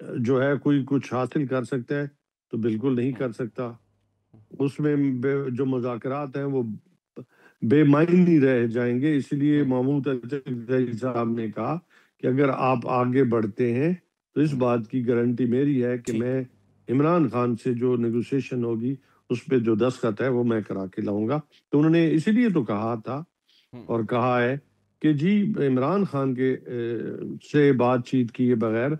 جو ہے کوئی کچھ حاصل کر سکتا ہے تو بالکل نہیں کر سکتا. اس میں جو مذاکرات ہیں وہ بے معنی رہ جائیں گے. اس لیے محمود اچکزئی صاحب نے کہا کہ اگر آپ آگے بڑھتے ہیں تو اس بات کی گارنٹی میری ہے کہ میں عمران خان سے جو نیگوسیشن ہوگی اس پہ جو دستخط ہے وہ میں کرا کے لاؤں گا. تو انہوں نے اسی لیے تو کہا تھا اور کہا ہے کہ جی عمران خان کے سے بات چیت کیے بغیر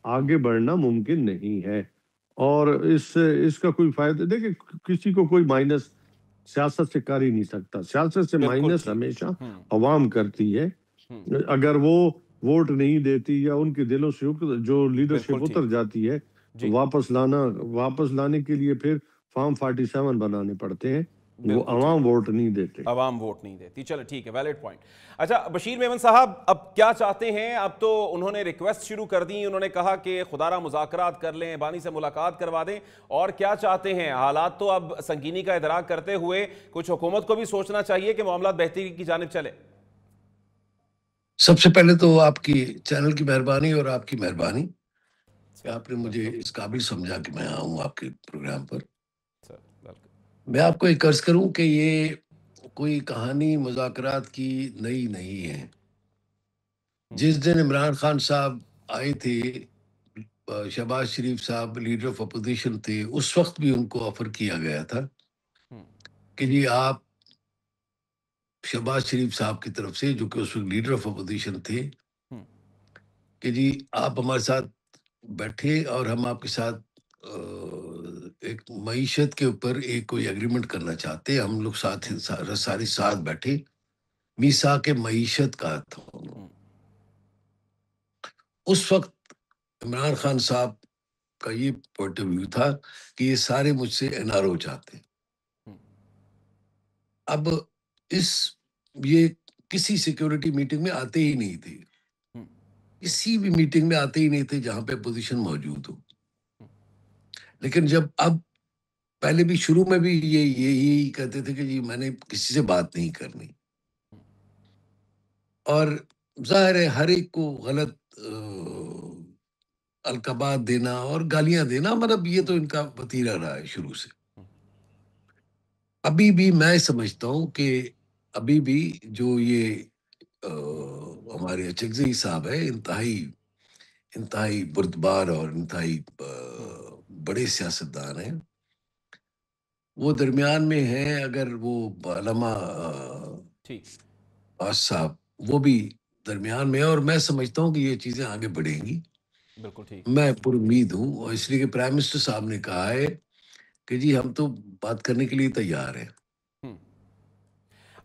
آگے بڑھنا ممکن نہیں ہے. اور اس کا کوئی فائدہ دیکھیں, کسی کو کوئی مائنس سیاست سے کر ہی نہیں سکتا. سیاست سے مائنس ہمیشہ عوام کرتی ہے. اگر وہ ووٹ نہیں دیتی یا ان کے دلوں سے جو لیڈرشپ اتر جاتی ہے تو واپس لانے کے لیے پھر فارم 47 بنانے پڑتے ہیں. وہ عوام ووٹ نہیں دیتے. عوام ووٹ نہیں دیتی. چلو ٹھیک ہے, ویلڈ پوائنٹ. اچھا بشیر میمن صاحب, اب کیا چاہتے ہیں؟ اب تو انہوں نے ریکویسٹ شروع کر دی, انہوں نے کہا کہ خدا را مذاکرات کر لیں, بانی سے ملاقات کروا دیں, اور کیا چاہتے ہیں؟ حالات تو اب سنگینی کا ادراک کرتے ہوئے کچھ حکومت کو بھی سوچنا چاہیے کہ معاملات بہتری کی جانب چلے. سب سے پہلے تو آپ کی چینل کی مہربانی اور آپ کی مہربانی کہ آپ نے مجھے اس قابل سمجھا کہ میں آؤں آپ کے پروگرام پر. میں آپ کو ایک عرض کروں کہ یہ کوئی کہانی مذاکرات کی نئی نہیں ہے. جس دن عمران خان صاحب آئے تھے, شہباز شریف صاحب لیڈر آف اپوزیشن تھے, اس وقت بھی ان کو آفر کیا گیا تھا کہ جی آپ شہباز شریف صاحب کی طرف سے, جو کہ اس وقت لیڈر آف اپوزیشن تھے, کہ جی آپ ہمارے ساتھ بیٹھے اور ہم آپ کے ساتھ ایک معیشت کے اوپر ایک کوئی ایگریمنٹ کرنا چاہتے ہیں. ہم لوگ سارے ساتھ بیٹھے, میثاق معیشت کا تھا. اس وقت عمران خان صاحب کا یہ پوائنٹ آف ویو تھا کہ یہ سارے مجھ سے NRO چاہتے ہیں. اب یہ کسی سیکیورٹی میٹنگ میں آتے ہی نہیں تھے, کسی بھی میٹنگ میں آتے ہی نہیں تھے جہاں پہ اپوزیشن موجود ہو. لیکن جب اب پہلے بھی شروع میں بھی یہی کہتے تھے کہ جی میں نے کسی سے بات نہیں کرنی, اور ظاہر ہے ہر ایک کو غلط القابات دینا اور گالیاں دینا, مطلب یہ تو ان کا وتیرہ رہا ہے شروع سے. ابھی بھی میں سمجھتا ہوں کہ ابھی بھی جو یہ ہمارے اچکزئی صاحب ہے, انتہائی بردبار اور انتہائی بڑے سیاستدان ہیں, وہ درمیان میں ہیں. اگر وہ علامہ باز صاحب وہ بھی درمیان میں ہیں, اور میں سمجھتا ہوں کہ یہ چیزیں آگے بڑھیں گی. میں پر امید ہوں, اور اس لیے کہ پرائم منسٹر صاحب نے کہا ہے کہ جی ہم تو بات کرنے کے لیے تیار ہیں.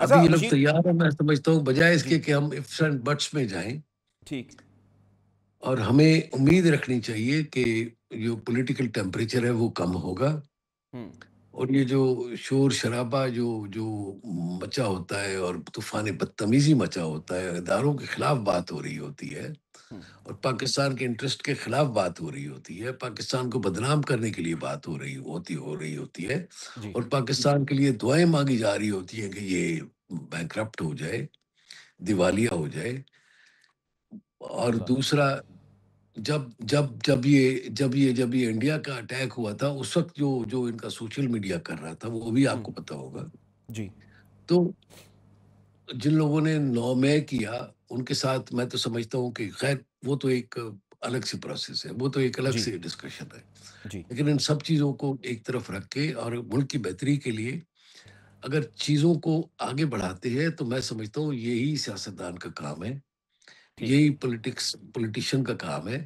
ابھی یہ لوگ تیار ہیں. میں سمجھتا ہوں بجائے اس کے کہ ہم ifs and buts میں جائیں, اور ہمیں امید رکھنی چاہیے کہ جو پولیٹیکل ٹیمپریچر ہے وہ کم ہوگا, اور یہ جو شور شرابہ جو مچا ہوتا ہے اور طوفان بدتمیزی مچا ہوتا ہے, اداروں کے خلاف بات ہو رہی ہوتی ہے اور پاکستان کے انٹرسٹ کے خلاف بات ہو رہی ہوتی ہے, پاکستان کو بدنام کرنے کے لیے بات ہو رہی ہوتی ہے, اور پاکستان کے لیے دعائیں مانگی جا رہی ہوتی ہیں کہ یہ بینکرپٹ ہو جائے, دیوالیہ ہو جائے. اور دوسرا, جب یہ انڈیا کا اٹیک ہوا تھا اس وقت جو ان کا سوشل میڈیا کر رہا تھا وہ بھی آپ کو پتا ہوگا. تو جن لوگوں نے 9 مئی کیا ان کے ساتھ میں تو سمجھتا ہوں کہ خیر وہ تو ایک الگ سی پروسیس ہے, وہ تو ایک الگ سی ڈسکشن ہے. لیکن ان سب چیزوں کو ایک طرف رکھ کے اور ملک کی بہتری کے لیے اگر چیزوں کو آگے بڑھاتے ہیں تو میں سمجھتا ہوں یہی سیاستدان کا کام ہے, یہی پولیٹیشین کا کام ہے.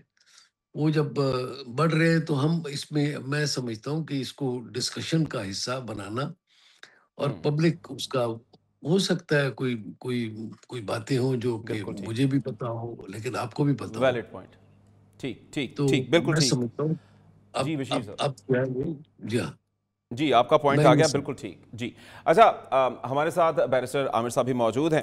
وہ جب بڑھ رہے ہیں تو ہم اس میں سمجھتا ہوں کہ اس کو ڈسکشن کا حصہ بنانا, اور پبلک اس کا ہو سکتا ہے کوئی باتیں ہوں جو کہ مجھے بھی پتا ہو لیکن آپ کو بھی پتا ہو. Valid point. ٹھیک, تو بالکل میں ٹھیک. سمجھتا ہوں جی بشیر صاحب. اب کیا ہے, جی ہاں جی آپ کا پوائنٹ آ گیا, بالکل ٹھیک. جی اچھا, ہمارے ساتھ بیرسٹر عامر صاحب بھی موجود ہیں.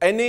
NA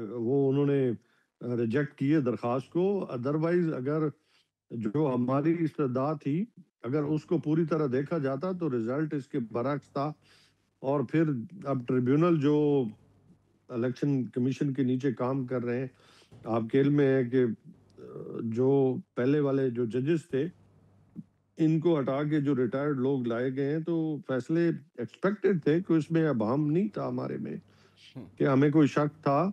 وہ انہوں نے ریجیکٹ کیے درخواست کو. ادروائز اگر جو ہماری استدعا تھی اگر اس کو پوری طرح دیکھا جاتا تو رزلٹ اس کے برعکس تھا. اور پھر اب ٹریبیونل جو الیکشن کمیشن کے نیچے کام کر رہے ہیں, آپ کے علم میں ہے کہ جو پہلے والے جو ججز تھے ان کو ہٹا کے جو ریٹائرڈ لوگ لائے گئے ہیں, تو فیصلے ایکسپیکٹڈ تھے کہ اس میں ابہام نہیں تھا ہمارے میں کہ ہمیں کوئی شک تھا.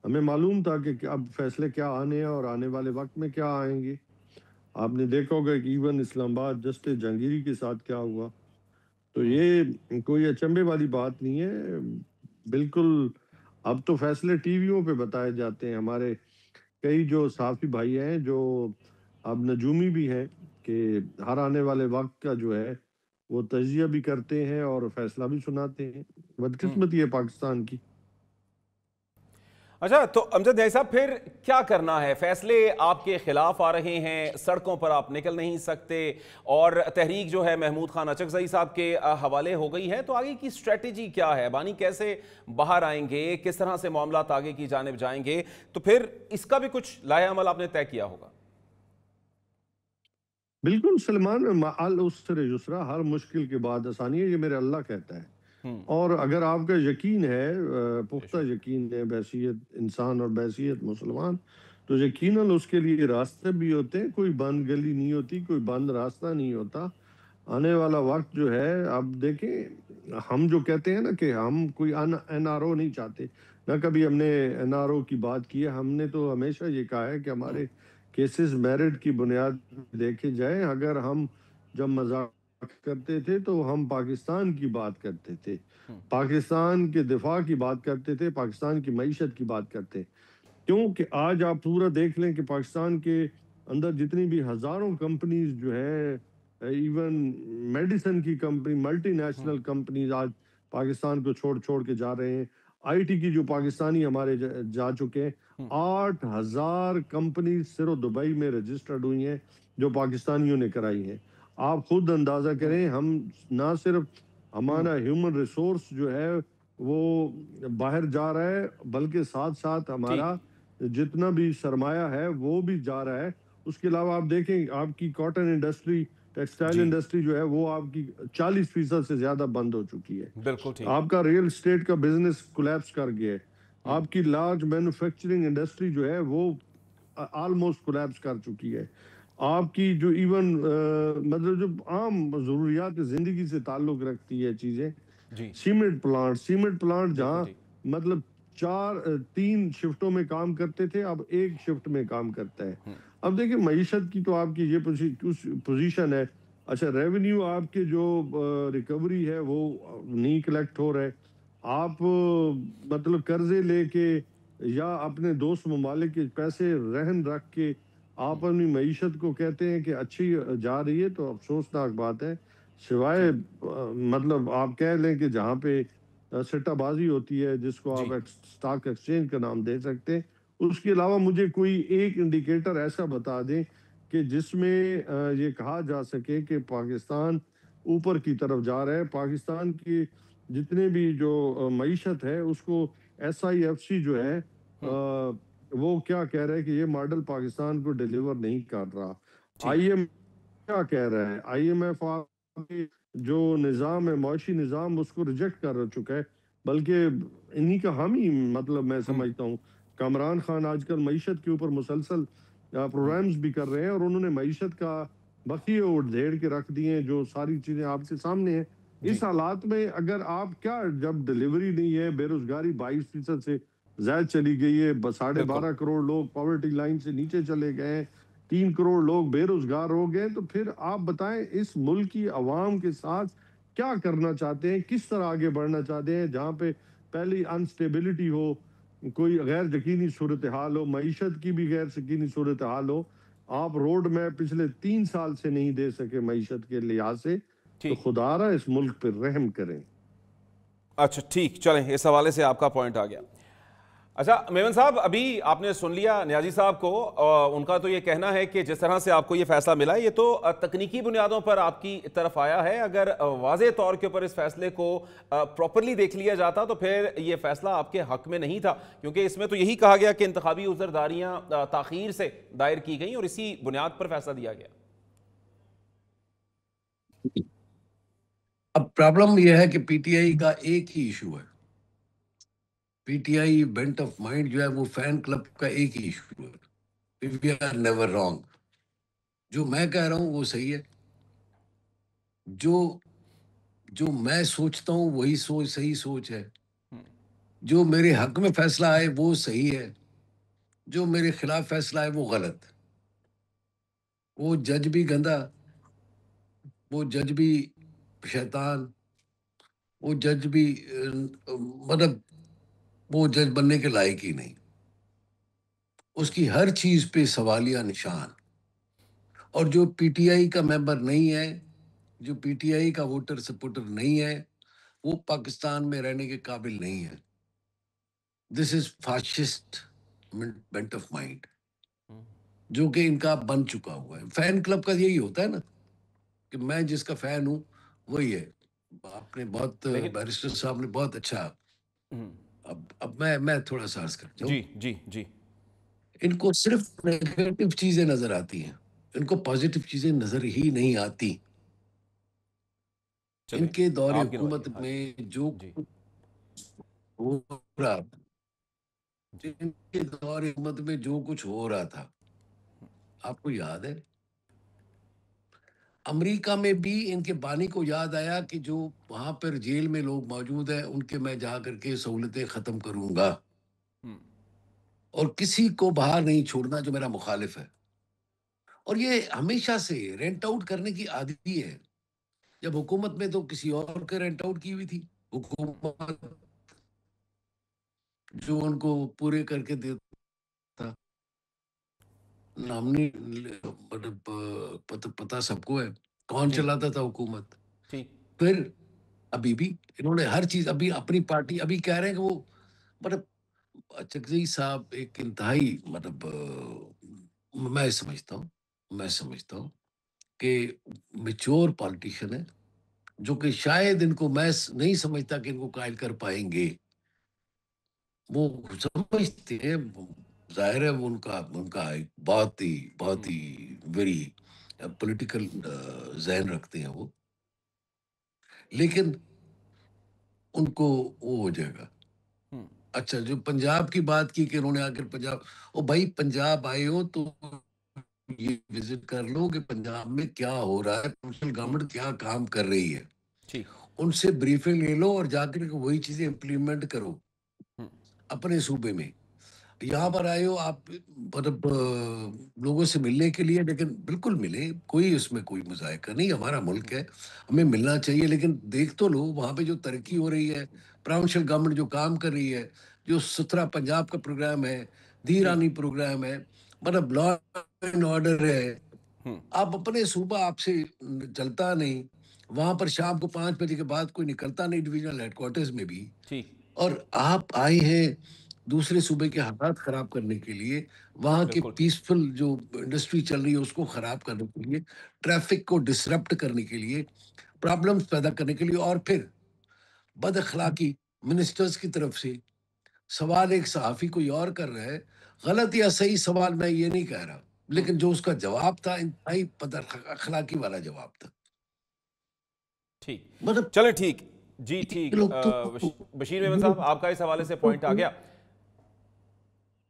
ہمیں معلوم تھا کہ اب فیصلے کیا آنے ہیں اور آنے والے وقت میں کیا آئیں گے. آپ نے دیکھا ہوگا کہ ایون اسلام آباد جسٹس جہانگیری کے ساتھ کیا ہوا. تو یہ کوئی اچنبے والی بات نہیں ہے. بالکل اب تو فیصلے ٹی ویوں پہ بتائے جاتے ہیں. ہمارے کئی جو صحافی بھائی ہیں جو اب نجومی بھی ہیں کہ ہر آنے والے وقت کا جو ہے وہ تجزیہ بھی کرتے ہیں اور فیصلہ بھی سناتے ہیں. بدقسمتی ہے پاکستان کی. اچھا تو امجد بھائی صاحب پھر کیا کرنا ہے؟ فیصلے آپ کے خلاف آ رہے ہیں, سڑکوں پر آپ نکل نہیں سکتے, اور تحریک جو ہے محمود خان اچکزئی صاحب کے حوالے ہو گئی ہے, تو آگے کی اسٹریٹجی کیا ہے؟ بانی کیسے باہر آئیں گے؟ کس طرح سے معاملات آگے کی جانب جائیں گے؟ تو پھر اس کا بھی کچھ لائحہ عمل آپ نے طے کیا ہوگا. بالکل سلمان, مع العسر یسرا, ہر مشکل کے بعد آسانی ہے, یہ میرے اللہ کہتا ہے. اور اگر آپ کا یقین ہے, پختہ یقین ہے بحیثیت انسان اور بحیثیت مسلمان, تو یقیناً اس کے لیے راستے بھی ہوتے ہیں. کوئی بند گلی نہیں ہوتی, کوئی بند راستہ نہیں ہوتا. آنے والا وقت جو ہے, اب دیکھیں ہم جو کہتے ہیں نا کہ ہم کوئی این آر او نہیں چاہتے, نہ کبھی ہم نے این آر او کی بات کی ہے. ہم نے تو ہمیشہ یہ کہا ہے کہ ہمارے کیسز میرٹ کی بنیاد دیکھے جائیں. اگر ہم جب مذاق کرتے تھے تو ہم پاکستان کی بات کرتے تھے, پاکستان کے دفاع کی بات کرتے تھے, پاکستان کی معیشت کی بات کرتے. کیونکہ آج آپ پورا دیکھ لیں کہ پاکستان کے اندر جتنی بھی ہزاروں کمپنیز جو ہیں, ایون میڈیسن کی کمپنی, ملٹی نیشنل کمپنیز آج پاکستان کو چھوڑ کے جا رہے ہیں. آئی ٹی کی جو پاکستانی ہمارے جا چکے ہیں, 8,000 کمپنیز صرف دبئی میں رجسٹرڈ ہوئی ہیں جو پاکستانیوں نے کرائی ہیں. آپ خود اندازہ کریں, ہم نہ صرف ہمارا ہیومن ریسورس جو ہے وہ باہر جا رہا ہے, بلکہ ساتھ ساتھ ہمارا جتنا بھی سرمایہ ہے وہ بھی جا رہا ہے. اس کے علاوہ آپ دیکھیں آپ کی کاٹن انڈسٹری, ٹیکسٹائل انڈسٹری جو ہے وہ آپ کی 40% سے زیادہ بند ہو چکی ہے. بالکل ٹھیک. آپ کا ریل اسٹیٹ کا بزنس کولیپس کر گیا ہے. آپ کی لارج مینوفیکچرنگ انڈسٹری جو ہے وہ آلموسٹ کولیپس کر چکی ہے. آپ کی جو ایون مطلب جو عام ضروریات زندگی سے تعلق رکھتی ہے چیزیں, سیمنٹ پلانٹ جہاں مطلب 3 شفٹوں میں کام کرتے تھے اب 1 شفٹ میں کام کرتا ہے. اب دیکھیں معیشت کی تو آپ کی یہ پوزیشن ہے. اچھا ریونیو آپ کے جو ریکوری ہے وہ نہیں کلیکٹ ہو رہے. آپ مطلب قرضے لے کے یا اپنے دوست ممالک کے پیسے رہن رکھ کے آپ اپنی معیشت کو کہتے ہیں کہ اچھی جا رہی ہے, تو افسوسناک بات ہے. سوائے مطلب آپ کہہ لیں کہ جہاں پہ سٹہ بازی ہوتی ہے جس کو آپ اسٹاک ایکسچینج کا نام دے سکتے ہیں, اس کے علاوہ مجھے کوئی ایک انڈیکیٹر ایسا بتا دیں کہ جس میں یہ کہا جا سکے کہ پاکستان اوپر کی طرف جا رہا ہے. پاکستان کی جتنے بھی جو معیشت ہے اس کو SIFC جو ہے وہ کیا کہہ رہا ہے کہ یہ ماڈل پاکستان کو ڈیلیور نہیں کر رہا. IMF کیا کہہ رہا ہے؟ IMF جو نظام ہے, معاشی نظام, اس کو ریجیکٹ کر چکا ہے. بلکہ انہی کا ہم ہی مطلب میں سمجھتا ہوں کامران خان آج کل معیشت کے اوپر مسلسل پروگرامز بھی کر رہے ہیں, اور انہوں نے معیشت کا بقیہ اٹھ دھیڑ کے رکھ دیے ہیں جو ساری چیزیں آپ کے سامنے ہیں. اس حالات میں اگر آپ کیا, جب ڈیلیوری نہیں ہے, بے روزگاری 22% سے زائد چلی گئی ہے, 12.5 کروڑ لوگ پاورٹی لائن سے نیچے چلے گئے ہیں, 3 کروڑ لوگ بے روزگار ہو گئے, تو پھر آپ بتائیں اس ملک کی عوام کے ساتھ کیا کرنا چاہتے ہیں, کس طرح آگے بڑھنا چاہتے ہیں؟ جہاں پہ پہلی انسٹیبلٹی ہو, کوئی غیر یقینی صورتحال ہو, معیشت کی بھی غیر یقینی صورتحال ہو, آپ روڈ میپ پچھلے 3 سال سے نہیں دے سکے معیشت کے لحاظ سے, تو خدا رہا اس ملک پر رحم کریں. اچھا ٹھیک, چلیں اس حوالے سے آپ کا پوائنٹ آ گیا. اچھا میمن صاحب، ابھی آپ نے سن لیا نیازی صاحب کو، ان کا تو یہ کہنا ہے کہ جس طرح سے آپ کو یہ فیصلہ ملا یہ تو تکنیکی بنیادوں پر آپ کی طرف آیا ہے، اگر واضح طور کے اوپر اس فیصلے کو پراپرلی دیکھ لیا جاتا تو پھر یہ فیصلہ آپ کے حق میں نہیں تھا، کیونکہ اس میں تو یہی کہا گیا کہ انتخابی عذرداریاں تاخیر سے دائر کی گئیں اور اسی بنیاد پر فیصلہ دیا گیا۔ اب پرابلم یہ ہے کہ پی ٹی آئی کا ایک ہی ایشو ہے، P T I Bennet of mind جو ہے وہ فین کلب کا ایک ہی ایشو ہے، وی آر نیور رانگ، جو میں کہہ رہا ہوں وہ صحیح ہے، جو میں سوچتا ہوں وہی صحیح سوچ ہے، جو میرے حق میں فیصلہ آئے وہ صحیح ہے، جو میرے خلاف فیصلہ آئے وہ غلط، وہ جج بھی گندا، وہ جج بھی شیطان، وہ جج بھی مطلب وہ جج بننے کے لائق ہی نہیں، اس کی ہر چیز پہ سوالیہ نشان، اور جو پی ٹی آئی کا ممبر نہیں ہے، جو پی ٹی آئی کا ووٹر سپورٹر نہیں ہے، وہ پاکستان میں رہنے کے قابل نہیں ہے۔ دس از فاسسٹ بینٹ آف مائنڈ جو کہ ان کا بن چکا ہوا ہے۔ فین کلب کا یہی ہوتا ہے نا کہ میں جس کا فین ہوں وہی ہے۔ آپ نے بہت بیرسٹر صاحب نے بہت اچھا، اب میں تھوڑا سا عرض کرتا ہوں۔ جی جی جی، ان کو صرف نیگیٹو چیزیں نظر آتی ہیں، ان کو پازیٹو چیزیں نظر ہی نہیں آتی۔ ان کے دور حکومت میں جو ہو رہا، ان کے دور حکومت میں جو کچھ ہو رہا تھا آپ کو یاد ہے؟ امریکہ میں بھی ان کے بانی کو یاد آیا کہ جو وہاں پر جیل میں لوگ موجود ہیں ان کے میں جا کر کے سہولتیں ختم کروں گا، اور کسی کو باہر نہیں چھوڑنا جو میرا مخالف ہے۔ اور یہ ہمیشہ سے رینٹ آؤٹ کرنے کی عادی ہے۔ جب حکومت میں تو کسی اور کے رینٹ آؤٹ کی ہوئی تھی، حکومت جو ان کو پورے کر کے دیتا، نامنی مطلب پتہ سب کو ہے کون چلاتا تھا حکومت۔ پھر ابھی بھی انہوں نے ہر چیز، ابھی اپنی پارٹی ابھی کہہ رہے ہیں کہ وہ مطلب چکزئی صاحب ایک انتہائی مطلب میں سمجھتا ہوں کہ میچور پالیٹیشین ہے، جو کہ شاید ان کو میں نہیں سمجھتا کہ ان کو قائل کر پائیں گے۔ وہ سمجھتے ہیں، ظاہر ہے وہ ان کا ایک بہت ہی ویری پولیٹیکل ذہن رکھتے ہیں وہ، لیکن ان کو وہ ہو جائے گا۔ اچھا، جو پنجاب کی بات کی کہ انہوں نے آ کر پنجاب، او بھائی پنجاب آئے ہو تو یہ وزٹ کر لو کہ پنجاب میں کیا ہو رہا ہے، نیشنل گورنمنٹ کیا کام کر رہی ہے، ان سے بریفنگ لے لو اور جا کر وہی چیزیں امپلیمنٹ کرو اپنے صوبے میں۔ یہاں پر آئے ہو آپ مطلب لوگوں سے ملنے کے لیے، لیکن بالکل ملیں، کوئی اس میں کوئی مذائقہ نہیں، ہمارا ملک ہے، ہمیں ملنا چاہیے، لیکن دیکھ تو لو وہاں پہ جو ترقی ہو رہی ہے، پروونشل گورنمنٹ جو کام کر رہی ہے، جو ستھرا پنجاب کا پروگرام ہے، دھیرانی پروگرام ہے، مطلب لا اینڈ آرڈر ہے۔ آپ اپنے صوبہ آپ سے چلتا نہیں، وہاں پر شام کو 5 بجے کے بعد کوئی نکلتا نہیں ڈویژنل ہیڈ کوارٹرز میں بھی، اور آپ آئے ہیں دوسرے صوبے کے حالات خراب کرنے کے لیے، وہاں کے پیسفل جو انڈسٹری چل رہی ہے اس کو خراب کرنے کے لیے، ٹریفک کو ڈسرپٹ کرنے کے لیے، پرابلمز پیدا کرنے کے لیے، اور پھر بد اخلاقی منسٹرز کی طرف سے۔ سوال ایک صحافی کوئی اور کر رہا ہے، غلط یا صحیح سوال میں یہ نہیں کہہ رہا، لیکن جو اس کا جواب تھا انتہائی بد اخلاقی والا جواب تھا۔ ٹھیک، چلیں ٹھیک جی، ٹھیک بشیر میمن صاحب، آپ کا اس حوالے سے پوائنٹ آ گیا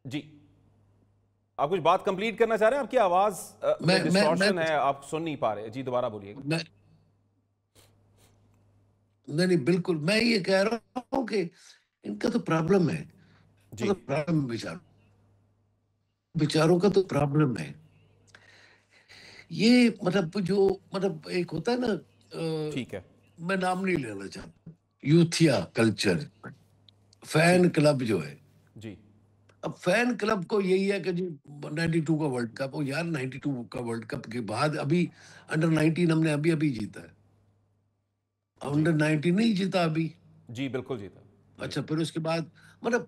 جی۔ آپ کچھ بات کمپلیٹ کرنا چاہ رہے ہیں؟ آپ کی آواز میں ڈسٹورشن ہے، آپ سن نہیں پا رہے، جی دوبارہ بولیے گا۔ نہیں بالکل، میں یہ کہہ رہا ہوں کہ ان کا تو پرابلم ہے، بیچاروں کا تو پرابلم ہے یہ، مطلب جو مطلب ایک ہوتا ہے نا، ٹھیک ہے، میں نام نہیں لینا چاہتا، یوتھیا کلچر، فین کلب جو ہے جی۔ اب فین کلب کو یہی ہے کہ جی 92 کا ورلڈ کپ، وہ یار 92 کا ورلڈ کپ کے بعد ابھی انڈر 19 ہم نے ابھی جیتا ہے، انڈر 19 نہیں جیتا ابھی، جی بالکل جیتا۔ اچھا، پھر اس کے بعد مطلب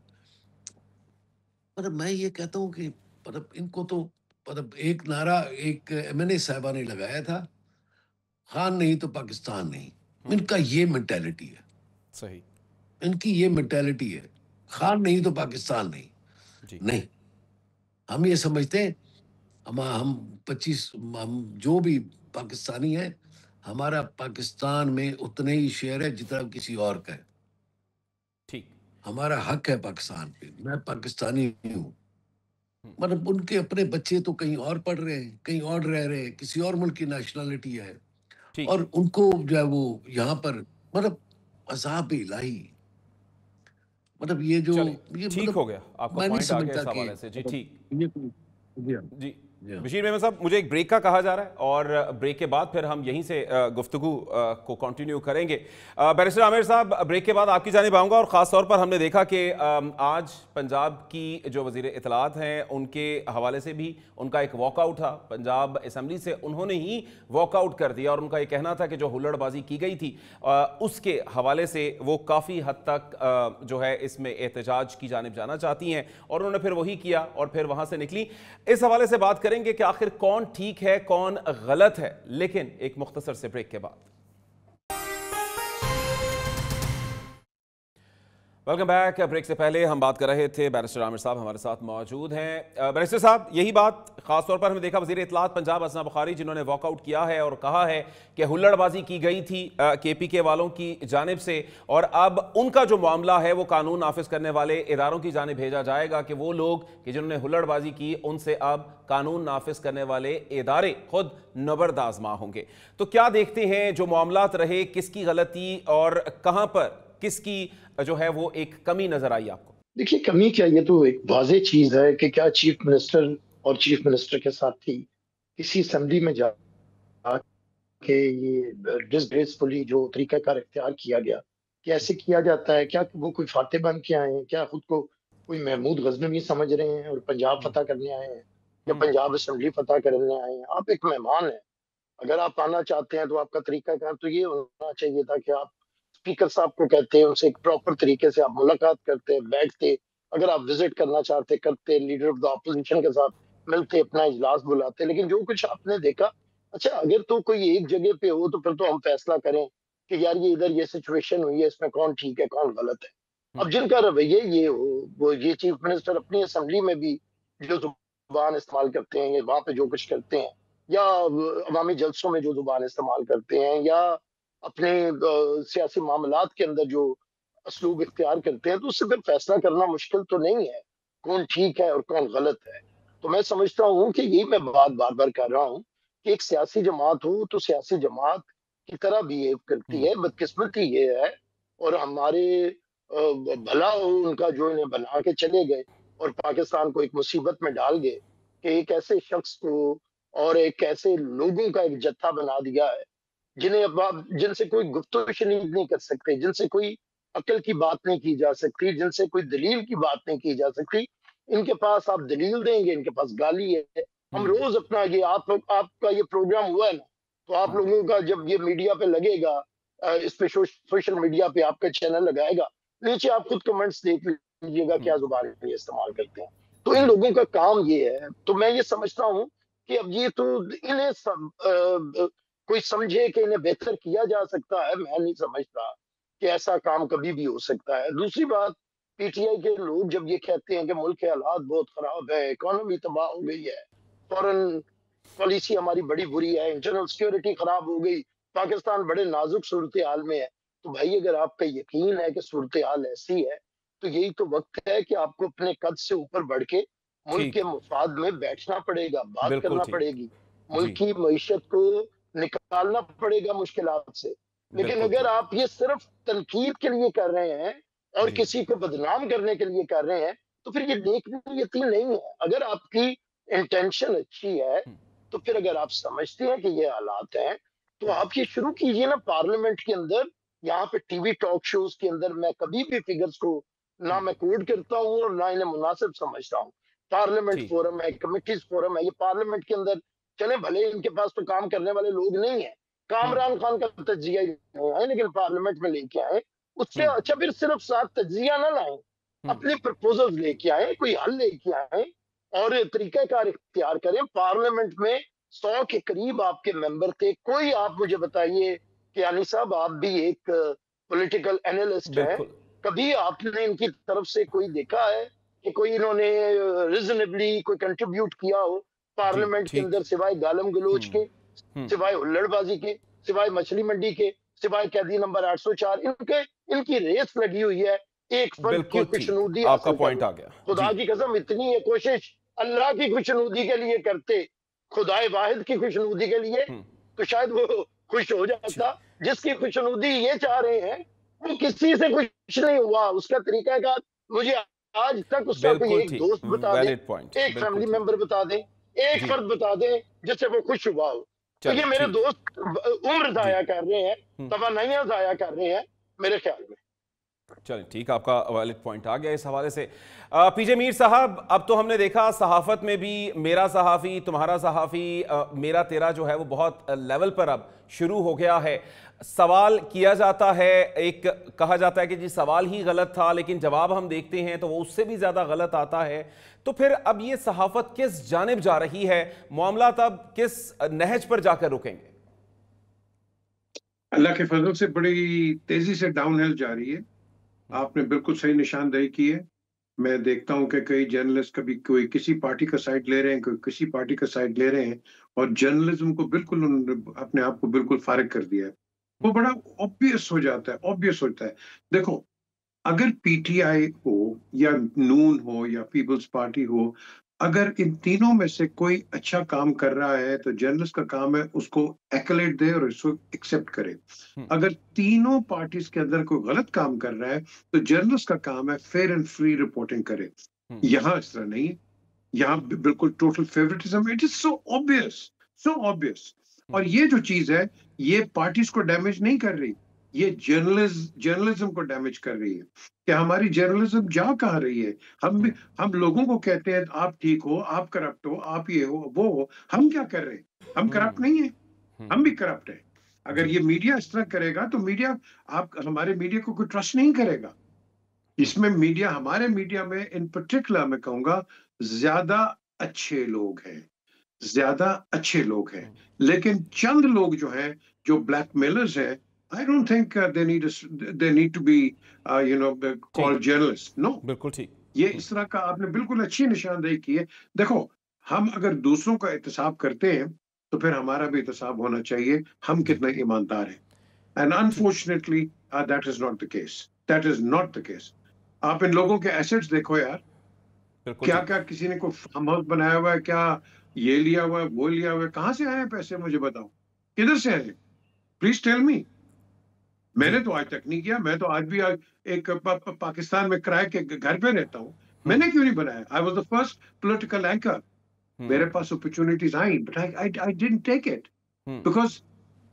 مطلب میں یہ کہتا ہوں کہ مطلب ان کو تو مطلب ایک نعرہ ایک MNA صاحبہ نے لگایا تھا، خان نہیں تو پاکستان نہیں. ان کا یہ مینٹیلٹی ہے، صحیح، ان کی یہ مینٹیلٹی ہے، خان نہیں تو پاکستان نہیں. جی نہیں، ہم یہ سمجھتے ہیں ہم 25 جو بھی پاکستانی ہیں، ہمارا پاکستان میں اتنے ہی شیئر ہے جتنا کسی اور کا ہے. ٹھیک، ہمارا حق ہے پاکستان پہ. میں پاکستانی ہوں. مطلب ان کے اپنے بچے تو کہیں اور پڑھ رہے ہیں، کہیں اور رہ رہے ہیں، کسی اور ملک کی نیشنلٹی ہے، ٹھیک، اور ان کو جو ہے وہ یہاں پر مطلب عذاب الہی. مطلب یہ جو چلیں یہ ٹھیک مطلب ہو گیا، آپ کا میں نہیں پوائنٹ آ گیا سمجھتا اس کہ حوالے سے. جی ٹھیک. یہ کوئی. جی ہاں، جی جی ہاں. بشیر محمد صاحب، مجھے ایک بریک کا کہا جا رہا ہے اور بریک کے بعد پھر ہم یہیں سے گفتگو کو کنٹینیو کریں گے. بیرسٹر عامر صاحب، بریک کے بعد آپ کی جانب آؤں گا، اور خاص طور پر ہم نے دیکھا کہ آج پنجاب کی جو وزیر اطلاعات ہیں ان کے حوالے سے بھی ان کا ایک واک آؤٹ تھا پنجاب اسمبلی سے. انہوں نے ہی واک آؤٹ کر دیا اور ان کا یہ کہنا تھا کہ جو ہلڑ بازی کی گئی تھی اس کے حوالے سے وہ کافی حد تک جو ہے اس میں احتجاج کی جانب جانا چاہتی ہیں، اور انہوں نے پھر وہی کیا اور پھر وہاں سے نکلی. اس حوالے سے بات کریں گے کہ آخر کون ٹھیک ہے کون غلط ہے، لیکن ایک مختصر سے بریک کے بعد. Welcome back. بریک سے پہلے ہم بات کر رہے تھے، بیرسٹر عامر صاحب ہمارے ساتھ موجود ہیں. بیرسٹر صاحب، یہی بات خاص طور پر ہم نے دیکھا وزیر اطلاعات پنجاب اسنا بخاری جنہوں نے واک آؤٹ کیا ہے اور کہا ہے کہ ہلڑ بازی کی گئی تھی KPK والوں کی جانب سے، اور اب ان کا جو معاملہ ہے وہ قانون نافذ کرنے والے اداروں کی جانب بھیجا جائے گا کہ وہ لوگ کہ جنہوں نے ہلڑ بازی کی ان سے اب قانون نافذ کرنے والے ادارے خود نبرد آزما ہوں گے. تو کیا دیکھتے ہیں جو معاملات رہے، کس کی غلطی اور کہاں پر کس کی جو ہے وہ ایک کمی نظر آئی آپ کو؟ دیکھیے کمی کیا، یہ تو ایک واضح چیز ہے کہ کیا چیف منسٹر اور چیف منسٹر کے ساتھی کسی اسمبلی میں جا کہ یہ ڈسگریسفلی جو طریقہ کار اختیار کیا گیا، کیسے کیا جاتا ہے؟ کیا وہ کوئی فاتح بن کے آئے ہیں؟ کیا خود کو کوئی محمود غزنوی سمجھ رہے ہیں اور پنجاب فتح کرنے آئے ہیں، یا پنجاب اسمبلی فتح کرنے آئے ہیں؟ آپ ایک مہمان ہیں، اگر آپ آنا چاہتے ہیں تو آپ کا طریقہ کار تو یہ ہونا چاہیے تھا کہ آپ اسپیکر صاحب کو کہتے ہیں، ان سے ایک پراپر طریقے سے آپ ملاقات کرتے، بیٹھتے، اگر آپ وزٹ کرنا چاہتے کرتے، لیڈر آف دا اپوزیشن کے ساتھ ملتے، اپنا اجلاس بلاتے. لیکن جو کچھ آپ نے دیکھا، اچھا اگر تو کوئی ایک جگہ پہ ہو تو پھر تو ہم فیصلہ کریں کہ یار یہ ادھر یہ سچویشن ہوئی ہے، اس میں کون ٹھیک ہے کون غلط ہے. اب جن کا رویہ یہ ہو، وہ یہ چیف منسٹر اپنی اسمبلی میں بھی جو زبان استعمال کرتے ہیں، وہاں پہ جو کچھ کرتے ہیں، یا عوامی جلسوں میں جو زبان استعمال کرتے ہیں، یا اپنے سیاسی معاملات کے اندر جو اسلوب اختیار کرتے ہیں، تو اس سے پھر فیصلہ کرنا مشکل تو نہیں ہے کون ٹھیک ہے اور کون غلط ہے. تو میں سمجھتا ہوں کہ یہی میں بات بار بار کر رہا ہوں کہ ایک سیاسی جماعت ہو تو سیاسی جماعت کی طرح بہیو کرتی ہے. بدقسمتی یہ ہے اور ہمارے بھلا ہو ان کا جو انہیں بنا کے چلے گئے اور پاکستان کو ایک مصیبت میں ڈال گئے کہ ایک ایسے شخص کو اور ایک ایسے لوگوں کا ایک جتھا بنا دیا ہے جنہیں اب آپ جن سے کوئی گفتگو شنید نہیں کر سکتے، جن سے کوئی عقل کی بات نہیں کی جا سکتی، جن سے کوئی دلیل کی بات نہیں کی جا سکتی. ان کے پاس آپ دلیل دیں گے، ان کے پاس گالی ہے. ہم روز اپنا یہ آپ کا یہ پروگرام ہوا ہے نا، تو آپ لوگوں کا جب یہ میڈیا پہ لگے گا، اس پہ سوشل میڈیا پہ آپ کا چینل لگائے گا، نیچے آپ خود کمنٹس دیکھ لیجیے گا کیا زبان یہ استعمال کرتے ہیں. تو ان لوگوں کا کام یہ ہے. تو میں یہ سمجھتا ہوں کہ اب یہ تو انہیں کوئی سمجھے کہ انہیں بہتر کیا جا سکتا ہے. میں نہیں سمجھتا کہ ایسا کام کبھی بھی ہو سکتا ہے. دوسری بات، PTI کے لوگ جب یہ کہتے ہیں کہ ملک کے حالات بہت خراب ہے، اکانومی تباہ ہو گئی ہے، فورن پالیسی ہماری بڑی بری ہے، انٹرنل سیکیورٹی خراب ہو گئی، پاکستان بڑے نازک صورتحال میں ہے، تو بھائی اگر آپ کا یقین ہے کہ صورتحال ایسی ہے تو یہی تو وقت ہے کہ آپ کو اپنے قد سے اوپر بڑھ کے ملک کے ٹھیک، مفاد میں بیٹھنا پڑے گا، بات بالکل کرنا ٹھیک. پڑے گی، ملک جی کی معیشت کو نکالنا پڑے گا مشکلات سے. لیکن بالکل اگر ٹھیک. آپ یہ صرف تنقید کے لیے کر رہے ہیں اور جی کسی کو بدنام کرنے کے لیے کر رہے ہیں تو پھر یہ دیکھنے یقین نہیں ہے. اگر آپ کی انٹینشن اچھی ہے تو پھر اگر آپ سمجھتے ہیں کہ یہ حالات ہیں تو آپ یہ شروع کیجئے نا پارلیمنٹ کے اندر، یہاں پہ ٹی وی ٹاک شوز کے اندر. میں کبھی بھی فگرز کو نہ میں کوڈ کرتا ہوں اور نہ انہیں مناسب سمجھتا ہوں. پارلیمنٹ ٹھیک. فورم ہے، کمیٹیز فورم ہے، یہ پارلیمنٹ کے اندر چلے بھلے ان کے پاس تو کام کرنے والے لوگ نہیں ہیں، کامران خان کا تجزیہ ہی نہیں ہے، لیکن پارلیمنٹ میں لے کے آئے اس سے. اچھا پھر صرف ساتھ تجزیہ نہ لائیں، اپنے پرپوزل لے کے آئیں، کوئی حل لے کے آئیں اور طریقہ کار اختیار کریں. پارلیمنٹ میں 100 کے قریب آپ کے ممبر تھے. کوئی آپ مجھے بتائیے کہ علی صاحب آپ بھی ایک پولیٹیکل اینالسٹ ہیں، کبھی آپ نے ان کی طرف سے کوئی دیکھا ہے کہ کوئی انہوں نے ریزنیبلی کوئی کنٹریبیوٹ کیا ہو پارلیمنٹ کے اندر، سوائے گالم گلوچ کے، سوائے ہلڑ بازی کے، سوائے مچھلی منڈی کے، سوائے قیدی نمبر 804؟ ان کی ریس لگی ہوئی ہے ایک فرد کی خوشنودی حاصل کرنا. خدا کی قسم اتنی ہے کوشش اللہ کی خوشنودی کے لیے کرتے، خدائے واحد کی خوشنودی کے لیے، تو شاید وہ خوش ہو جاتا. جس کی خوشنودی یہ چاہ رہے ہیں وہ کسی سے خوش نہیں ہوا. اس کا طریقہ کار مجھے آج تک اس کا کوئی ایک دوست بتا دیں، ایک فیملی ممبر بتا دیں، ایک فرد بتا دیں جس سے وہ خوش ہوا ہو. تو یہ میرے دوست عمر ضائع کر رہے ہیں، توانائیاں ضائع کر رہے ہیں میرے خیال میں. چلیں ٹھیک، آپ کا ویلڈ پوائنٹ آ گیا اس حوالے سے. پی جے میر صاحب، اب تو ہم نے دیکھا صحافت میں بھی میرا صحافی تمہارا صحافی، میرا تیرا جو ہے وہ بہت لیول پر اب شروع ہو گیا ہے. سوال کیا جاتا ہے، ایک کہا جاتا ہے کہ جی سوال ہی غلط تھا، لیکن جواب ہم دیکھتے ہیں تو وہ اس سے بھی زیادہ غلط آتا ہے. تو پھر اب یہ صحافت کس جانب جا رہی ہے؟ معاملات اب کس نہج پر جا کر رکیں گے؟ اللہ کے فضل سے بڑی تیزی سے ڈاؤن ہل جا رہی ہے. آپ نے بالکل صحیح نشاندہی کی ہے. میں دیکھتا ہوں کہ کئی جرنلسٹ کبھی کوئی کسی پارٹی کا سائڈ لے رہے ہیں، کوئی کسی پارٹی کا سائڈ لے رہے ہیں، اور جرنلزم کو بالکل انہوں نے اپنے آپ کو بالکل فارغ کر دیا ہے. وہ بڑا obvious ہو جاتا ہے، obvious ہوتا ہے. دیکھو، اگر پی ٹی آئی ہو یا نون ہو یا پیپلز پارٹی ہو، اگر ان تینوں میں سے کوئی اچھا کام کر رہا ہے تو جرنلسٹ کا کام ہے اس کو ایکولیٹ دے اور اس کو ایکسپٹ کرے. اگر تینوں پارٹیز کے اندر کوئی غلط کام کر رہا ہے تو جرنلسٹ کا کام ہے فیئر اینڈ فری رپورٹنگ کرے. یہاں اس طرح نہیں ہے. یہاں بالکل total favouritism. It is so obvious، so obvious. اور یہ جو چیز ہے یہ پارٹیز کو ڈیمیج نہیں کر رہی، یہ جرنلزم کو ڈیمیج کر رہی ہے. کہ ہماری جرنلزم جا کہاں رہی ہے؟ ہم لوگوں کو کہتے ہیں آپ ٹھیک ہو، آپ کرپٹ ہو، آپ یہ ہو وہ ہو. ہم کیا کر رہے ہیں؟ ہم کرپٹ نہیں ہیں، ہم بھی کرپٹ ہیں. اگر یہ میڈیا اس طرح کرے گا تو میڈیا، ہمارے میڈیا کو کوئی ٹرسٹ نہیں کرے گا. اس میں میڈیا، ہمارے میڈیا میں ان پرٹیکولر میں کہوں گا زیادہ اچھے لوگ ہیں، زیادہ اچھے لوگ ہیں. لیکن چند لوگ جو ہیں جو بلیک میلرز ہیں، I don't think they need to be called journalists. No. بالکل ٹھیک. یہ اس طرح کا آپ نے بالکل اچھی نشاندہی کی ہے. دیکھو، ہم اگر دوسروں کا احتساب کرتے ہیں تو پھر ہمارا بھی احتساب ہونا چاہیے ہم کتنے ایماندار ہیں. And unfortunately that is not the case. That is not the case. آپ ان لوگوں کے ایسٹس دیکھو یار، کیا کسی نے کوئی فارم ہاؤس بنایا ہوا ہے، کیا یہ لیا ہوا ہے، وہ لیا ہوا ہے. کہاں سے آئے ہیں پیسے؟ مجھے بتاؤ کدھر سے آئے ہیں؟ Please tell me. میں نے تو آج تک نہیں کیا. میں تو آج بھی ایک پاکستان میں کرائے کے گھر پہ رہتا ہوں. میں نے کیوں نہیں بنایا؟ I was the first political anchor. میرے پاس اپرچونٹیز آئیں but I didn't take it because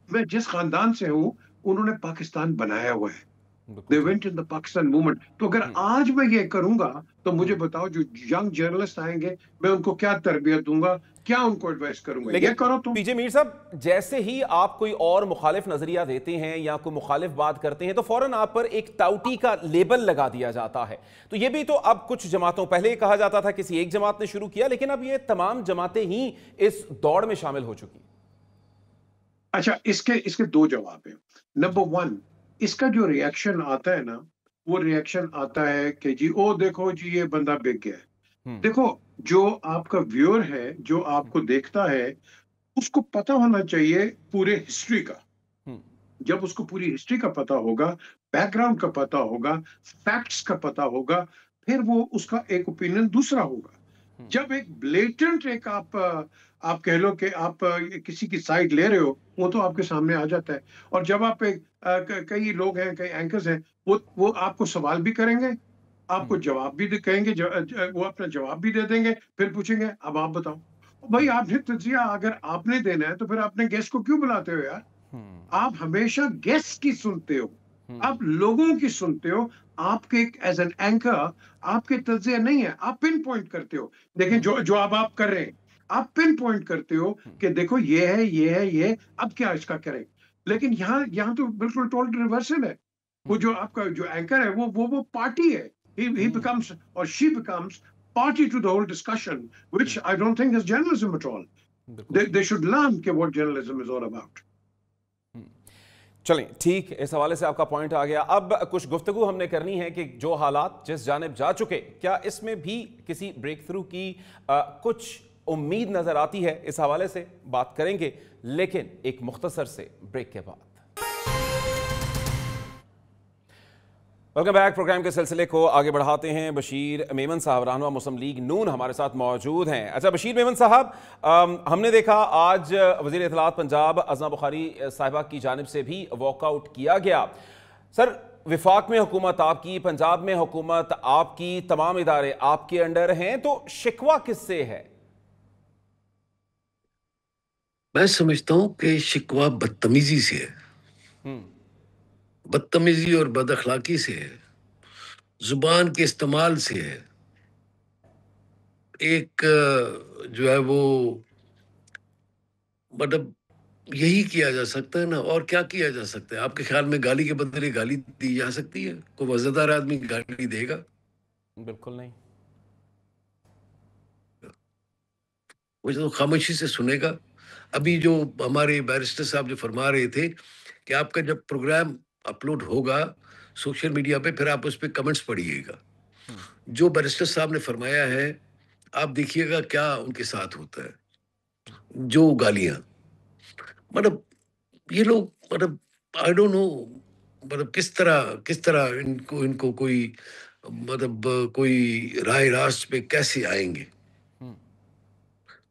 میں جس خاندان سے ہوں انہوں نے پاکستان بنایا ہوا ہے. They went in the Pakistan movement. تو اگر آج میں یہ کروں گا تو مجھے بتاؤ جو ینگ جرنلسٹ آئیں گے میں ان کو کیا تربیت دوں گا، کیا ان کو ایڈوائس کروں گا؟ یہ کرو تم. پی جے میر صاحب، جیسے ہی آپ کوئی اور مخالف نظریہ دیتے ہیں یا کوئی مخالف بات کرتے ہیں تو فوراً آپ پر ایک ٹاؤٹی کا لیبل لگا دیا جاتا ہے. تو یہ بھی تو اب کچھ جماعتوں، پہلے کہا جاتا تھا کسی ایک جماعت نے شروع کیا، لیکن اب یہ تمام جماعتیں ہی اس دوڑ میں شامل ہو چکی. اچھا، اس کے دو جواب ہیں. نمبر 1، اس کا جو ریاکشن آتا ہے نا، وہ ریاکشن آتا ہے کہ جی او دیکھو جی یہ بندہ بک گیا ہے. دیکھو، جو آپ کا ویور ہے، جو آپ کو دیکھتا ہے، اس کو پتا ہونا چاہیے پورے ہسٹری کا. جب اس کو پوری ہسٹری کا پتا ہوگا، بیک گراؤنڈ کا پتا ہوگا، فیکٹس کا پتا ہوگا، پھر وہ اس کا ایک اوپینین دوسرا ہوگا. جب ایک بلیٹنٹ ایک آپ کہہ لو کہ آپ کسی کی سائڈ لے رہے ہو، وہ تو آپ کے سامنے آ جاتا ہے. اور جب آپ کئی لوگ ہیں، کئی اینکرز ہیں، وہ آپ کو سوال بھی کریں گے، آپ کو جواب بھی کہیں گے، وہ اپنا جواب بھی دے دیں گے، پھر پوچھیں گے اب آپ بتاؤ. بھائی آپ نے تجزیہ اگر آپ نے دینا ہے تو پھر آپ نے گیسٹ کو کیوں بلاتے ہو یار؟ آپ ہمیشہ گیسٹ کی سنتے ہو، آپ لوگوں کی سنتے ہو. آپ کے ایز این اینکر آپ کے تجزیہ نہیں ہے، آپ پن پوائنٹ کرتے ہو. دیکھیں جو آپ کر رہے ہیں، آپ پن پوائنٹ کرتے ہو کہ دیکھو یہ ہے، یہ ہے، یہ اب کیا اس کا کریں. لیکن یہاں تو بالکل ٹوٹل ریورسل ہے. وہ جو آپ کا جو اینکر ہے وہ پارٹی ہے. He becomes, or she becomes, party to the whole discussion, which I don't think is journalism at all. They should learn what journalism is all about. چلیں ٹھیک، اس حوالے سے آپ کا پوائنٹ آ گیا. اب کچھ گفتگو ہم نے کرنی ہے کہ جو حالات جس جانب جا چکے، کیا اس میں بھی کسی بریک تھرو کی کچھ امید نظر آتی ہے؟ اس حوالے سے بات کریں گے، لیکن ایک مختصر سے بریک کے بعد. Welcome back. پروگرام کے سلسلے کو آگے بڑھاتے ہیں. بشیر میمن صاحب رہنما مسلم لیگ نون ہمارے ساتھ موجود ہیں. اچھا بشیر میمن صاحب، ہم نے دیکھا آج وزیر اطلاعات پنجاب ازما بخاری صاحبہ کی جانب سے بھی واک آؤٹ کیا گیا. سر، وفاق میں حکومت آپ کی، پنجاب میں حکومت آپ کی، تمام ادارے آپ کے انڈر ہیں، تو شکوہ کس سے ہے؟ میں سمجھتا ہوں کہ شکوہ بدتمیزی سے ہے، بدتمیزی اور بد اخلاقی سے ہے، زبان کے استعمال سے ہے. ایک جو ہے وہ مطلب یہی کیا جا سکتا ہے نا، اور کیا کیا جا سکتا ہے؟ آپ کے خیال میں گالی کے بدلے گالی دی جا سکتی ہے؟ کوئی وزیدار آدمی گالی دے گا؟ بالکل نہیں. وہ تو خاموشی سے سنے گا. ابھی جو ہمارے بیرسٹر صاحب جو فرما رہے تھے کہ آپ کا جب پروگرام اپلوڈ ہوگا سوشل میڈیا پہ، پھر آپ اس پہ کمنٹس پڑھیے گا. جو بیرسٹر صاحب نے فرمایا ہے آپ دیکھیے گا کیا ان کے ساتھ ہوتا ہے. جو گالیاں مطلب یہ لوگ مطلب آئی ڈونٹ نو مطلب کس طرح ان کو کوئی مطلب کوئی رائے راست پہ کیسے آئیں گے.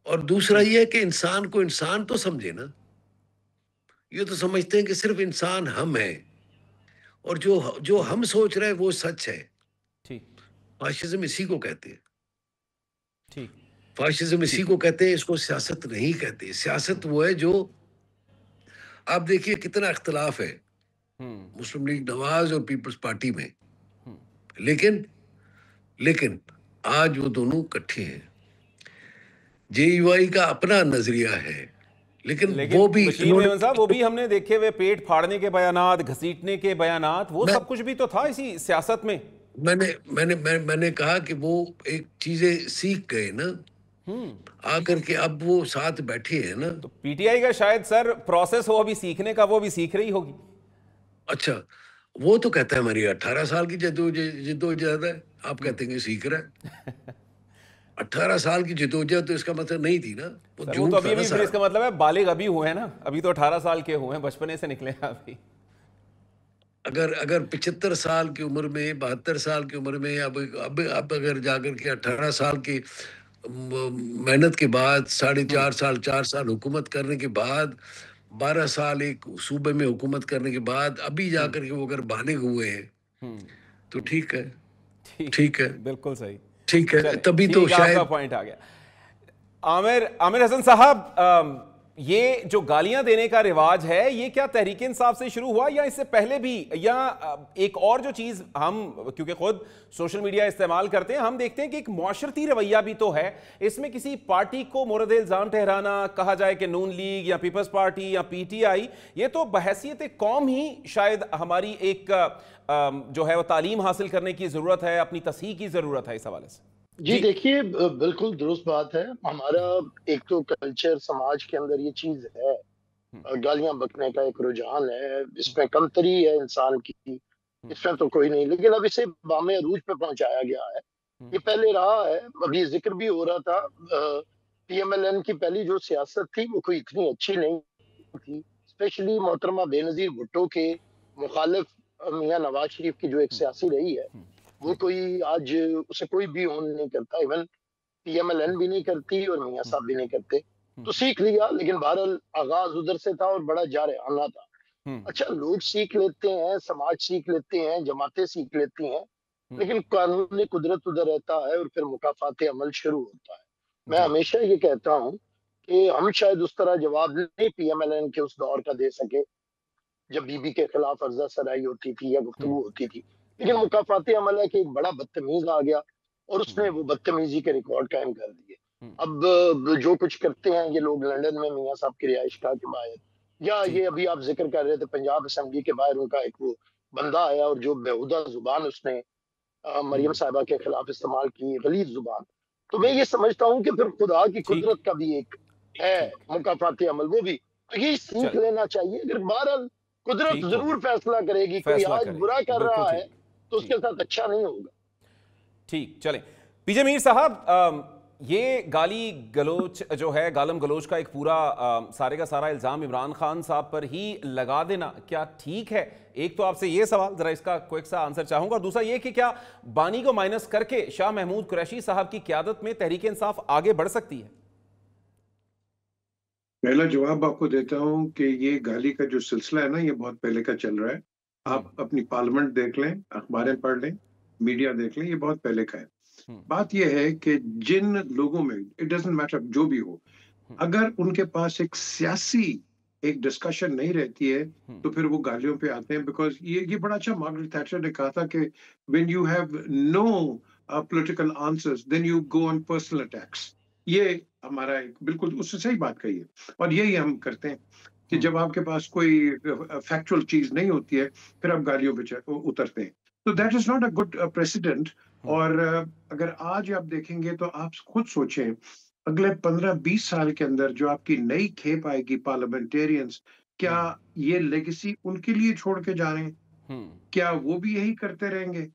اور دوسرا یہ ہے کہ انسان کو انسان تو سمجھے نا. یہ تو سمجھتے ہیں کہ صرف انسان ہم ہیں، اور جو ہم سوچ رہے ہیں وہ سچ ہے. فاشزم اسی کو کہتے ہیں. فاشزم اسی کو کہتے ہیں، اس کو سیاست نہیں کہتے. سیاست وہ ہے جو آپ دیکھیے کتنا اختلاف ہے مسلم لیگ نواز اور پیپلز پارٹی میں، لیکن آج وہ دونوں اکٹھے ہیں. جے یو آئی کا اپنا نظریہ ہے، لیکن وہ بھی بشیر میمن صاحب، وہ بھی ہم نے دیکھے ہوئے پیٹ پھاڑنے کے بیانات، گھسیٹنے کے بیانات، وہ سب کچھ بھی تو تھا اسی سیاست میں. میں نے کہا کہ وہ ایک چیزیں سیکھ گئے نا آ کر کے، اب وہ ساتھ بیٹھے ہیں نا. تو پی ٹی آئی کا شاید سر پروسیس ہو ابھی سیکھنے کا، وہ بھی سیکھ رہی ہوگی. اچھا، وہ تو کہتا ہے ہماری 18 سال کی جدوجہد ہے، آپ کہتے ہیں کہ سیکھ رہا ہے. 18 سال کی جدوجہد تو اس کا مطلب نہیں تھی نا. وہ تو ابھی پھر اس کا مطلب ہے بالغ ابھی ہوئے ہیں نا، ابھی تو 18 سال کے ہوئے ہیں، بچپنے سے نکلے ہیں ابھی. اگر 75 سال کی عمر میں، 72 سال کی عمر میں اب اگر جا کر کے 18 سال کی محنت کے بعد، 4.5 سال 4 سال حکومت کرنے کے بعد، 12 سال ایک صوبے میں حکومت کرنے کے بعد ابھی جا کر کے وہ اگر بالغ ہوئے ہیں تو ٹھیک ہے بالکل صحیح. ٹھیک ہے، تبھی تو شاید پوائنٹ آ گیا. عامر حسن صاحب، یہ جو گالیاں دینے کا رواج ہے، یہ کیا تحریک انصاف سے شروع ہوا یا اس سے پہلے بھی؟ یا ایک اور جو چیز ہم کیونکہ خود سوشل میڈیا استعمال کرتے ہیں، ہم دیکھتے ہیں کہ ایک معاشرتی رویہ بھی تو ہے. اس میں کسی پارٹی کو مورد الزام ٹھہرانا، کہا جائے کہ نون لیگ یا پیپلز پارٹی یا پی ٹی آئی، یہ تو بحیثیت قوم ہی شاید ہماری ایک جو ہے وہ تعلیم حاصل کرنے کی ضرورت ہے، اپنی تصحیح کی ضرورت ہے اس حوالے سے. جی دیکھیے، بالکل درست بات ہے. ہمارا ایک تو کلچر سماج کے اندر یہ چیز ہے، گالیاں بکنے کا ایک رجحان ہے، اس میں کمتری ہے انسان کی، اس میں تو کوئی نہیں. لیکن اب اسے بام عروج پہ پہنچایا گیا ہے. یہ پہلے رہا ہے، ابھی ذکر بھی ہو رہا تھا، پی ایم ایل این کی پہلی جو سیاست تھی وہ کوئی اتنی اچھی نہیں تھی. اسپیشلی محترمہ بے نظیر بھٹو کے مخالف میاں نواز شریف کی جو ایک سیاسی رہی ہے، وہ کوئی آج اسے کوئی بھی اون نہیں کرتا. Even P M L N بھی نہیں کرتی اور میاں صاحب بھی نہیں کرتے. تو سیکھ لیا، لیکن بہرحال آغاز ادھر سے تھا اور بڑا جارحانہ تھا. اچھا، لوگ سیکھ لیتے ہیں، سماج سیکھ لیتے ہیں، جماعتیں سیکھ لیتی ہیں، لیکن قانون قدرت ادھر رہتا ہے اور پھر مکافات عمل شروع ہوتا ہے. میں ہمیشہ یہ کہتا ہوں کہ ہم شاید اس طرح جواب نہیں پی ایم ایل این کے اس دور کا دے سکے جب بی بی کے خلاف عرضہ سرائی ہوتی تھی یا گفتگو ہوتی تھی، لیکن مکافات عمل ہے کہ ایک بڑا بدتمیز آ گیا اور اس نے وہ بدتمیزی کے ریکارڈ قائم کر دیے. اب جو کچھ کرتے ہیں یہ لوگ لندن میں میاں صاحب کی رہائش گاہ کے باہر، یا یہ ابھی آپ ذکر کر رہے تھے پنجاب اسمبلی کے باہر ان کا ایک وہ بندہ آیا اور جو بیہودہ زبان اس نے مریم صاحبہ کے خلاف استعمال کی غلیظ زبان. تو میں یہ سمجھتا ہوں کہ پھر خدا کی قدرت کا بھی ایک ہے مکافاتی عمل، وہ بھی تو یہ سیکھ لینا چاہیے. اگر بہرحال قدرت ضرور فیصلہ کرے گی، کوئی آج برا کر رہا ہے تو اس کے ساتھ اچھا نہیں ہوگا. ٹھیک، چلیں پی جے میر صاحب، یہ گالی گلوچ جو ہے، گالم گلوچ کا ایک پورا سارے کا سارا الزام عمران خان صاحب پر ہی لگا دینا کیا ٹھیک ہے؟ ایک تو آپ سے یہ سوال، ذرا اس کا کوئک سا آنسر چاہوں گا، اور دوسرا یہ کہ کیا بانی کو مائنس کر کے شاہ محمود قریشی صاحب کی قیادت میں تحریک انصاف آگے بڑھ سکتی ہے؟ پہلا جواب آپ کو دیتا ہوں کہ یہ گالی کا جو سلسلہ ہے نا، یہ بہت پہلے کا چل رہا ہے. آپ اپنی پارلیمنٹ دیکھ لیں، اخباریں پڑھ لیں، میڈیا دیکھ لیں، یہ بہت پہلے کا ہے. بات یہ ہے کہ جن لوگوں میں اٹ ڈزنٹ میٹر جو بھی ہو، اگر ان کے پاس ایک سیاسی ایک ڈسکشن نہیں رہتی ہے تو پھر وہ گالیوں پہ آتے ہیں. بیکاز یہ بڑا اچھا مارگریٹ تھیچر نے کہا تھا کہ when you have no political answers then you go on personal attacks. یہ ہمارا ایک بالکل اس سے صحیح بات کہی ہے، اور یہی ہم کرتے ہیں کہ جب آپ کے پاس کوئی فیکچوئل چیز نہیں ہوتی ہے پھر آپ گالیوں پہ اترتے ہیں. تو that is not a good president. اور اگر آج آپ دیکھیں گے تو آپ خود سوچیں اگلے 15-20 سال کے اندر جو آپ کی نئی کھیپ آئے گی پارلیمنٹیرینز، کیا یہ لیگیسی ان کے لیے چھوڑ کے جا رہے ہیں؟ کیا وہ بھی یہی کرتے رہیں گے؟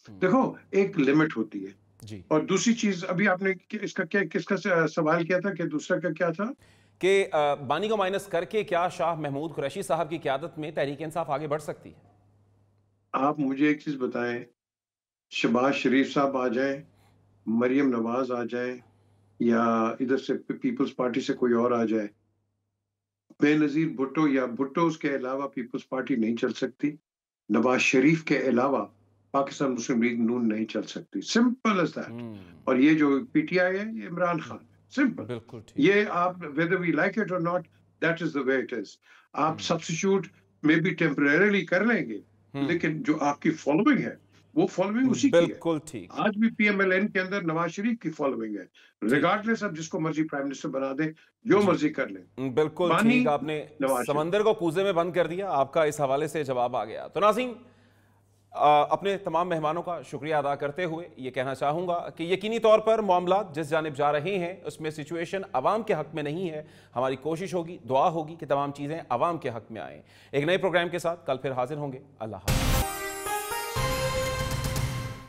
دیکھو ایک لمٹ ہوتی ہے. اور دوسری چیز، ابھی آپ نے اس کا کس کا سوال کیا تھا کہ دوسرا کا کیا تھا کہ بانی کو مائنس کر کے کیا شاہ محمود قریشی صاحب کی قیادت میں تحریک انصاف آگے بڑھ سکتی ہے؟ آپ مجھے ایک چیز بتائیں، شہباز شریف صاحب آ جائیں، مریم نواز آ جائیں، یا ادھر سے پیپلز پارٹی سے کوئی اور آ جائے، بے نظیر بھٹو یا بھٹوز کے علاوہ پیپلز پارٹی نہیں چل سکتی. نواز شریف کے علاوہ پاکستان مسلم لیگ نون نہیں چل سکتی. Simple is that. اور یہ جو پی ٹی آئی ہے یہ عمران خان ہے. سمپل. یہ آپ whether we like it or not, that is the way it is. آپ سبسٹیچیوٹ میں بھی ٹیمپریریلی کر لیں گے، لیکن جو آپ کی فالوئنگ ہے وہ فالوئنگ اسی کی ہے. بالکل ٹھیک. آج بھی پی ایم ایل این کے اندر نواز شریف کی فالوئنگ ہے، ریگارڈلیس اب جس کو مرضی پرائم منسٹر بنا دیں، جو مرضی کر لیں. بالکل ٹھیک. آپ نے سمندر کو کوزے میں بند کر دیا. آپ کا اس حوالے سے جواب آ گیا. تو ناظرین، اپنے تمام مہمانوں کا شکریہ ادا کرتے ہوئے یہ کہنا چاہوں گا کہ یقینی طور پر معاملات جس جانب جا رہے ہیں اس میں سچویشن عوام کے حق میں نہیں ہے. ہماری کوشش ہوگی، دعا ہوگی کہ تمام چیزیں عوام کے حق میں آئیں. ایک نئے پروگرام کے ساتھ کل پھر حاضر ہوں گے. اللہ حافظ.